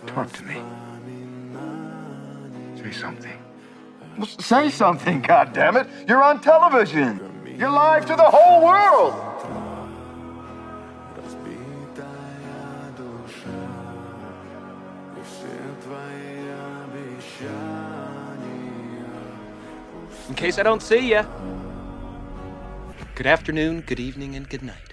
Talk to me. Say something. Well, say something, goddammit! You're on television! You're live to the whole world! In case I don't see ya. Good afternoon, good evening, and good night.